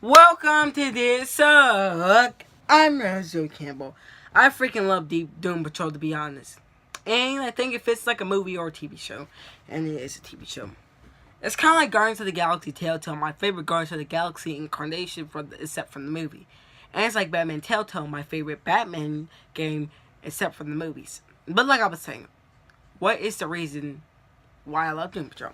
Welcome to this suck. I'm Joe Campbell. I freaking love Deep Doom Patrol, to be honest. And I think it fits like a movie or a TV show. And it is a TV show. It's kind of like Guardians of the Galaxy Telltale, my favorite Guardians of the Galaxy incarnation except from the movie. And it's like Batman Telltale, my favorite Batman game except from the movies. But like I was saying, what is the reason why I love Doom Patrol?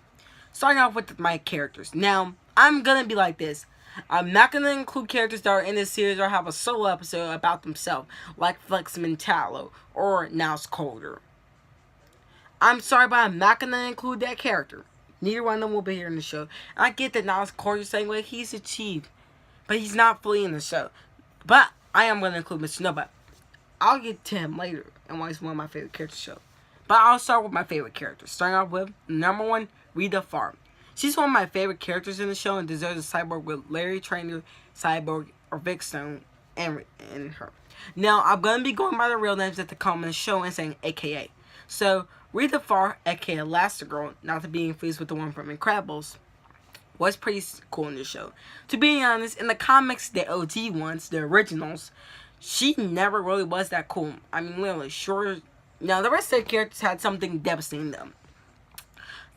Starting off with my characters. Now, I'm gonna be like this. I'm not gonna include characters that are in this series or have a solo episode about themselves, like Flex Mentallo or Niles Caulder. I'm sorry, but I'm not gonna include that character. Neither one of them will be here in the show. And I get that Niles Caulder saying what he's achieved, but he's not fully in the show. But I am gonna include Mr. No, but I'll get to him later and why he's one of my favorite characters show. But I'll start with my favorite characters. Starting off with number one, Rita Farr. She's one of my favorite characters in the show and deserves a cyborg with Larry Trainor, Cyborg, or Vic Stone and her. Now, I'm going to be going by the real names that they come in the show and saying AKA. So, Rita Farr, aka Elastigirl, not to be confused with the one from Incredibles, was pretty cool in the show. To be honest, in the comics, the OG ones, the originals, she never really was that cool. I mean, literally, sure. Now, the rest of the characters had something devastating them.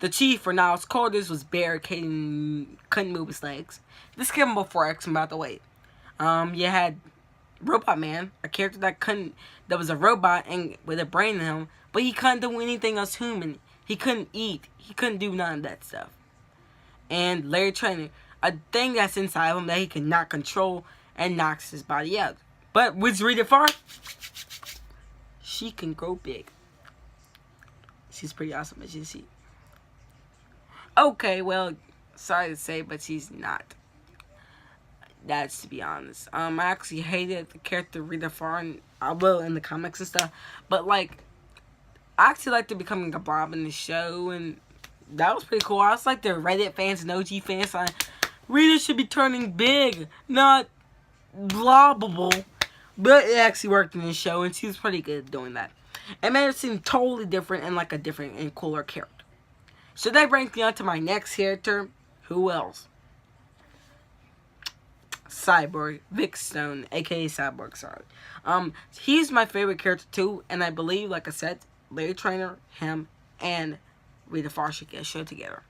The chief for Niles Caulder was barricading, couldn't move his legs. This came before X-Men, by the way. You had Robot Man, a character that was a robot and with a brain in him, but he couldn't do anything else human. He couldn't eat. He couldn't do none of that stuff. And Larry Trainor, a thing that's inside of him that he cannot control and knocks his body out. But with Rita Farr, she can grow big. She's pretty awesome, as you see. Okay, well, sorry to say, but she's not. That's to be honest. I actually hated the character Rita Farr, and I will in the comics and stuff. But like, I actually liked her becoming a Blob in the show, and that was pretty cool. I was like the Reddit fans and OG fans saying Rita should be turning big, not blobbable. But it actually worked in the show, and she was pretty good at doing that. It made her seem totally different and like a different and cooler character. So that brings me on to my next character. Who else? Cyborg, Vic Stone, aka Cyborg, sorry. He's my favorite character too, and I believe, like I said, Larry Trainor, him, and Rita Farr should get a show together.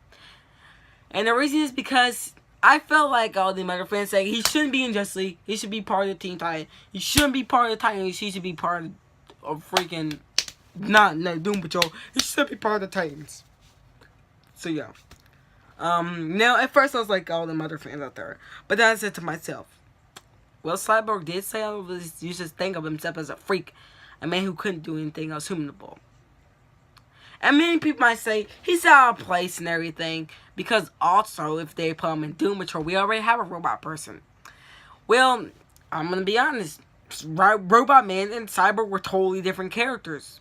And the reason is because I felt like all the other fans saying he shouldn't be in Justice League. He should be part of the Teen Titan. He shouldn't be part of the Titans. He should be part of freaking Doom Patrol. He should be part of the Titans. So yeah. Now at first I was like all the other fans out there, but then I said to myself, well, Cyborg did say all this. You just think of himself as a freak, a man who couldn't do anything else humanable. And many people might say he's out of place and everything because also if they put him in Doom Patrol, we already have a robot person. Well, I'm gonna be honest. Robot Man and Cyborg were totally different characters.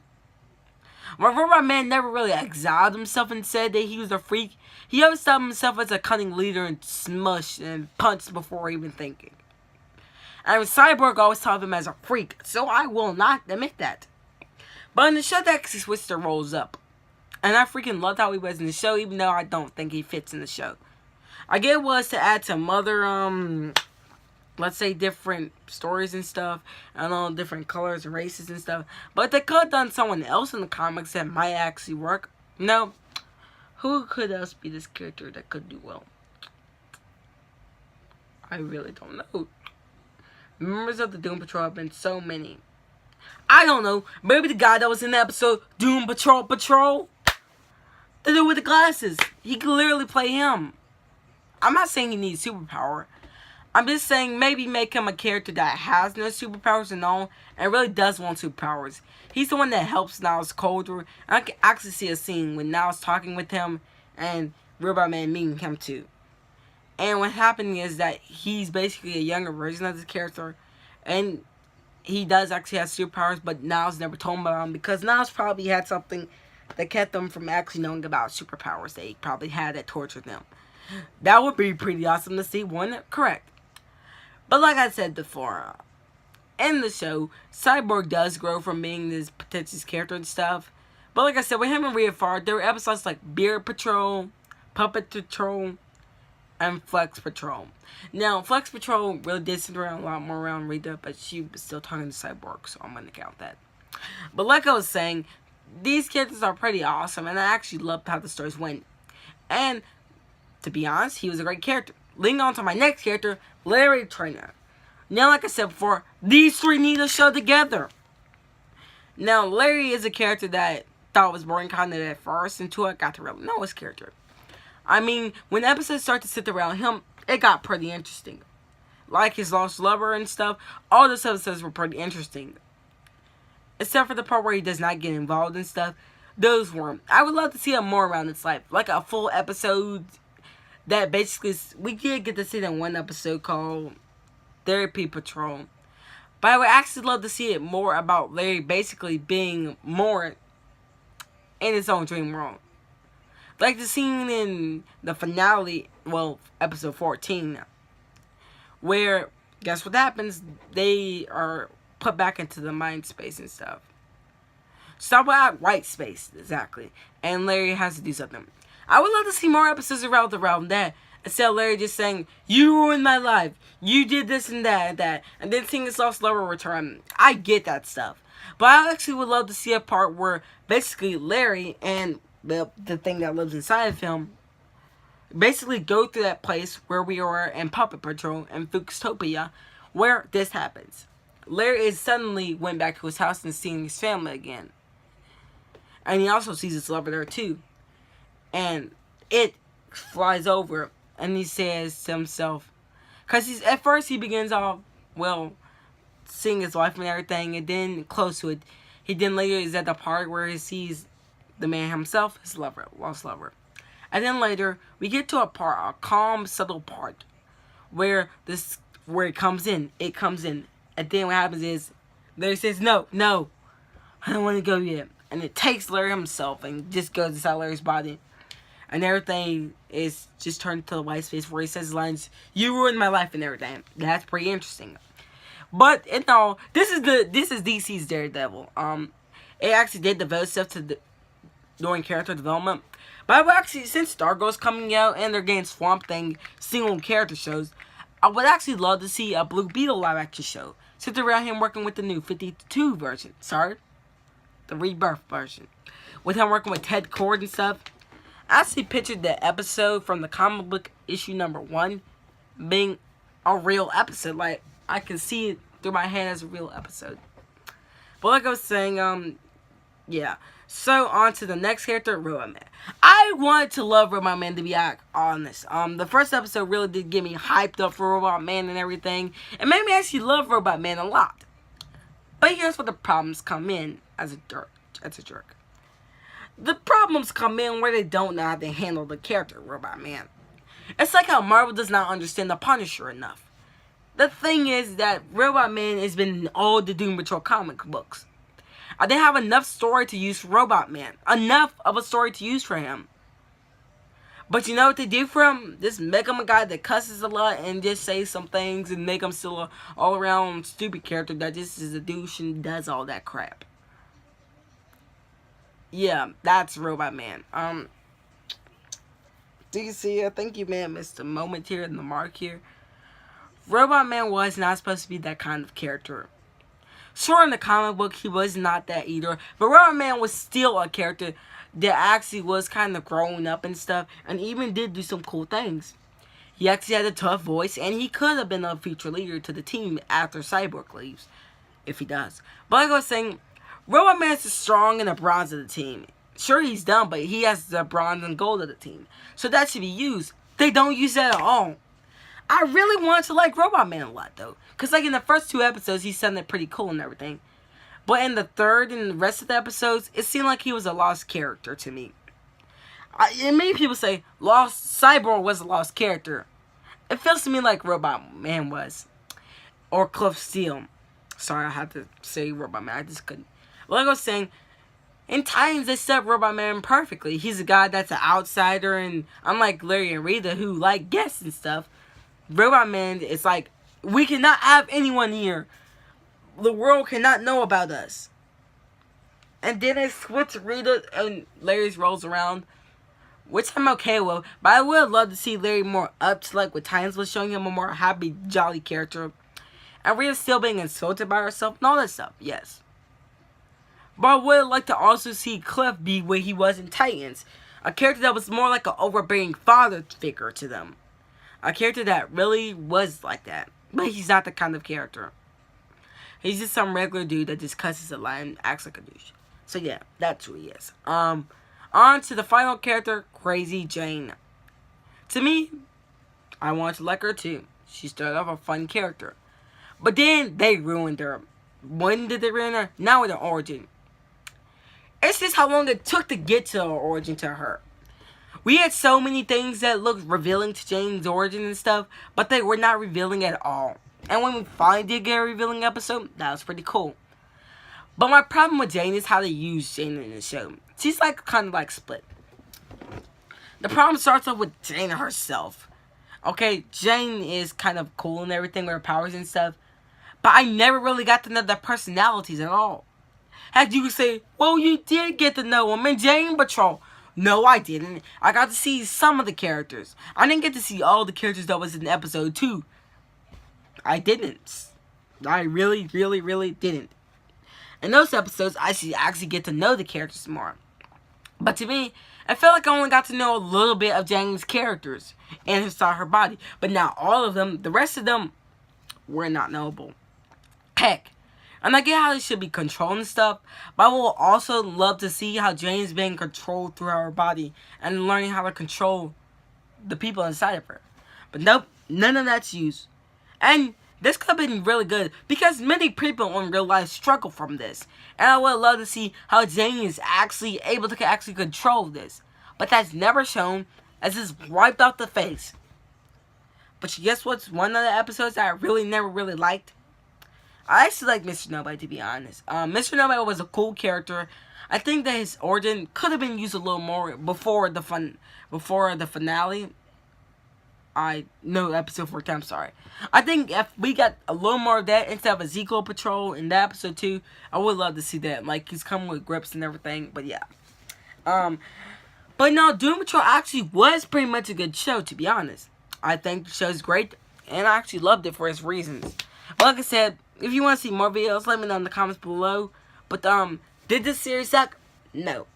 While Robot Man never really exiled himself and said that he was a freak, he always thought of himself as a cunning leader and smushed and punched before even thinking. And Cyborg always thought of him as a freak, so I will not admit that. But in the show, they actually switched the roles up. And I freaking loved how he was in the show, even though I don't think he fits in the show. I get it was to add some other, let's say different stories and stuff, and all different colors and races and stuff. But they could have done someone else in the comics that might actually work. No. Who could else be this character that could do well? I really don't know. Members of the Doom Patrol have been so many. I don't know. Maybe the guy that was in the episode Doom Patrol. The dude with the glasses. He could literally play him. I'm not saying he needs superpower. I'm just saying maybe make him a character that has no superpowers and all, and really does want superpowers. He's the one that helps Niles Caulder. And I can actually see a scene when Niles talking with him and Robot Man meeting him too. And what happened is that he's basically a younger version of this character, and he does actually have superpowers, but Niles never told him about them because Niles probably had something that kept them from actually knowing about superpowers they probably had that tortured them. That would be pretty awesome to see, wouldn't it? Correct. But like I said before, in the show, Cyborg does grow from being this pretentious character and stuff. But like I said, with him and Rita Farr, there were episodes like Beard Patrol, Puppet Patrol, and Flex Patrol. Now, Flex Patrol really did sit around a lot more around Rita, but she was still talking to Cyborg, so I'm going to count that. But like I was saying, these characters are pretty awesome, and I actually loved how the stories went. And, to be honest, he was a great character. Leading on to my next character, Larry Trainer. Now, like I said before, these three need to show together. Now, Larry is a character that I thought was boring kind of at first, until I got to really know his character. I mean, when episodes start to sit around him, it got pretty interesting. Like his lost lover and stuff, all those episodes were pretty interesting. Except for the part where he does not get involved and stuff. Those weren't. I would love to see him more around his life. Like a full episode that basically... We did get to see that one episode called Therapy Patrol. But I would actually love to see it more about Larry basically being more in his own dream world. Like the scene in the finale, well, episode 14, where, guess what happens? They are put back into the mind space and stuff. Stop at white space, exactly. And Larry has to do something. I would love to see more episodes around that. Instead of Larry just saying, you ruined my life. You did this and that and that. And then seeing his lost lover return. I get that stuff. But I actually would love to see a part where basically Larry and the thing that lives inside of him basically go through that place where we are in Puppet Patrol and Fuxtopia, where this happens. Larry suddenly went back to his house and seeing his family again. And he also sees his lover there too. And it flies over and he says to himself, because at first he begins off, well, seeing his wife and everything, and then close to it, he then later is at the part where he sees the man himself, his lover, lost lover. And then later, we get to a calm, subtle part, where it comes in. And then what happens is, Larry says, no, I don't want to go yet. And it takes Larry himself and just goes inside Larry's body. And everything is just turned to the white space where he says the lines, you ruined my life and everything. That's pretty interesting. But, no, this is DC's Daredevil. It actually did devote itself to doing character development. But I would actually, since Stargirl's coming out and they're getting Swamp Thing single character shows, I would actually love to see a Blue Beetle live action show. Since around him working with the new 52 version. Sorry. The Rebirth version. With him working with Ted Kord and stuff. I actually pictured the episode from the comic book issue number 1 being a real episode. Like, I can see it through my head as a real episode. But like I was saying, yeah. So, on to the next character, Robot Man. I wanted to love Robot Man, to be honest. The first episode really did get me hyped up for Robot Man and everything. It made me actually love Robot Man a lot. But here's where the problems come in as a jerk. The problems come in where they don't know how to handle the character, Robot Man. It's like how Marvel does not understand the Punisher enough. The thing is that Robot Man has been in all the Doom Patrol comic books. They have enough story to use for Robot Man. Enough of a story to use for him. But you know what they do for him? Just make him a guy that cusses a lot and just say some things and make him still a all-around stupid character that just is a douche and does all that crap. Yeah, that's Robot Man. DC, I think you may have missed a moment here in the mark here. Robot Man was not supposed to be that kind of character. Sure, in the comic book, he was not that either. But Robot Man was still a character that actually was kind of growing up and stuff. And even did do some cool things. He actually had a tough voice. And he could have been a future leader to the team after Cyborg leaves. If he does. But like I was saying, Robot Man is strong and the bronze of the team. Sure, he's dumb, but he has the bronze and gold of the team. So that should be used. They don't use that at all. I really wanted to like Robot Man a lot, though. Because, like, in the first 2 episodes, he sounded pretty cool and everything. But in the third and the rest of the episodes, it seemed like he was a lost character to me. And many people say, Cyborg was a lost character. It feels to me like Robot Man was. Or Cliff Steele. Sorry, I had to say Robot Man. I just couldn't. Like I was saying, in Titans, they set Robot Man perfectly. He's a guy that's an outsider, and unlike Larry and Rita, who like guests and stuff, Robot Man is like, we cannot have anyone here. The world cannot know about us. And then they switch Rita and Larry's roles around, which I'm okay with. But I would love to see Larry more up to like what Titans was showing him, a more happy, jolly character. And Rhea still being insulted by herself and all that stuff, yes. But I would like to also see Cliff be where he was in Titans. A character that was more like an overbearing father figure to them. A character that really was like that. But he's not the kind of character. He's just some regular dude that just cusses a lot and acts like a douche. So yeah, that's who he is. On to the final character, Crazy Jane. To me, I wanted to like her too. She started off a fun character. But then they ruined her. When did they ruin her? Now with her origin. It's just how long it took to get to her origin to her. We had so many things that looked revealing to Jane's origin and stuff, but they were not revealing at all. And when we finally did get a revealing episode, that was pretty cool. But my problem with Jane is how they use Jane in the show. She's like kind of like split. The problem starts off with Jane herself. Okay, Jane is kind of cool and everything with her powers and stuff, but I never really got to know their personalities at all. Heck, you could say, well, you did get to know them in Jane Patrol. No, I didn't. I got to see some of the characters. I didn't get to see all the characters that was in episode 2. I didn't. I really, really, really didn't. In those episodes, I actually get to know the characters more. But to me, I felt like I only got to know a little bit of Jane's characters and inside her body. But now all of them, the rest of them, were not knowable. Heck, and I get how they should be controlling stuff, but I will also love to see how Jane's being controlled through her body and learning how to control the people inside of her. But nope, none of that's used. And this could have been really good because many people in real life struggle from this. And I would love to see how Jane is actually able to actually control this. But that's never shown, as it's wiped off the face. But guess what's one of the episodes that I really never really liked? I actually like Mr. Nobody, to be honest. Mr. Nobody was a cool character. I think that his origin could have been used a little more before the finale. Episode 14, I'm sorry. I think if we got a little more of that instead of Ezekiel Patrol in that episode 2, I would love to see that. Like, he's coming with grips and everything, but yeah. But no, Doom Patrol actually was pretty much a good show, to be honest. I think the show's great, and I actually loved it for its reasons. But like I said, if you want to see more videos, let me know in the comments below. But, did this series suck? No.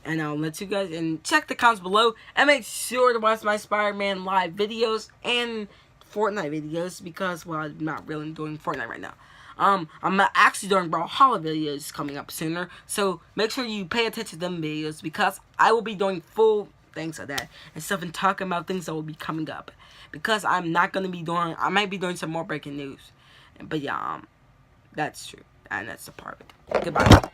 And I'll let you guys, and check the comments below, and make sure to watch my Spider-Man live videos, and Fortnite videos, because, well, I'm not really doing Fortnite right now. I'm actually doing Brawlhalla videos coming up sooner, so make sure you pay attention to them videos, because I will be doing full things like that, and stuff, and talking about things that will be coming up, because I'm not going to be doing, I might be doing some more breaking news, but yeah, that's true, and that's the part of it. Goodbye.